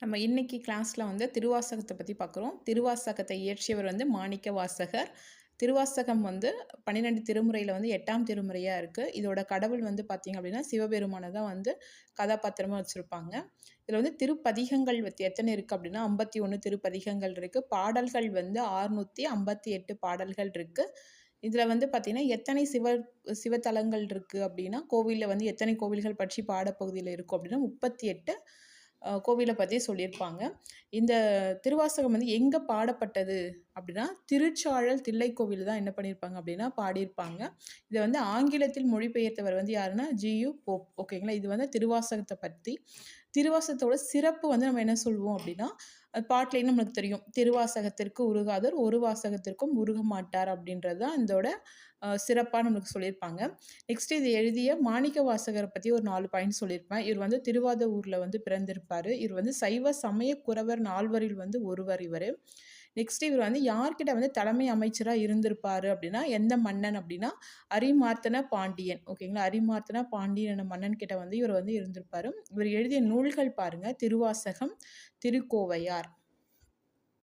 நம்ம இன்னைக்கு கிளாஸ்ல வந்து திருவாசகத்தை பத்தி பார்க்குறோம். திருவாசகத்தை இயற்றியவர் வந்து மாணிக்கவாசகர். திருவாசகம் வந்து 12 திருமுறையில வந்து 8ஆம் திருமுறையா இருக்கு. இதோட கடவுள் வந்து பார்த்தீங்க அப்படின்னா, சிவபெருமான தான் வந்து கதாபாத்திரமா வச்சிருப்பாங்க. இதுல வந்து திருப்பதிகங்கள் எத்தன இருக்கு அப்படின்னா, 51 திருப்பதிகங்கள் இருக்கு. பாடல்கள் வந்து 658 பாடல்கள் இருக்கு. இதுல வந்து பார்த்தீங்கன்னா, எத்தனை சிவத்தலங்கள் இருக்கு அப்படின்னா, கோவில்ல வந்து எத்தனை கோவில்கள் பற்றி பாடப்பகுதியில இருக்கும் அப்படின்னா, 38 கோவில பத்தி சொல்லியிருப்பாங்க. இந்த திருவாசகம் வந்து எங்க பாடப்பட்டது அப்படின்னா, திருச்சாழல் தில்லைக்கோவில்ல தான் என்ன பண்ணியிருப்பாங்க அப்படின்னா, பாடியிருப்பாங்க. இத வந்து ஆங்கிலத்தில் மொழிபெயர்த்தவர் வந்து யாருன்னா, ஜி.யு. போப். ஓகேங்களா. இது வந்து திருவாசகத்த பத்தி. திருவாசகத்தோட சிறப்பு வந்து நம்ம என்ன சொல்வோம் அப்படின்னா, பாட்டுலயே நம்மளுக்கு தெரியும். "திருவாசகத்திற்கு உருகாதோர் ஒரு வாசகத்திற்கும் உருக மாட்டார்" அப்படின்றது தான் இதோட சிறப்பா நம்மளுக்கு சொல்லியிருப்பாங்க. நெக்ஸ்ட் இது எழுதிய மாணிக்கவாசகர பத்தி ஒரு 4 பாயிண்ட் சொல்லியிருப்பேன். இவர் வந்து திருவாதவூர்ல வந்து பிறந்திருப்பாரு. இவர் வந்து சைவ சமய குரவர் 4வரில் வந்து ஒருவர் இவரு. நெக்ஸ்ட் இவர் வந்து யார்கிட்ட வந்து தலைமை அமைச்சரா இருந்திருப்பாரு அப்படின்னா, எந்த மன்னன் அப்படின்னா, அரிமார்த்தன பாண்டியன். ஓகேங்களா. அரிமார்த்தன பாண்டியன் என்ற மன்னன் கிட்ட வந்து இவர் வந்து இருந்திருப்பாரு. இவர் எழுதிய நூல்கள் பாருங்க. திருவாசகம், திருக்கோவையார்.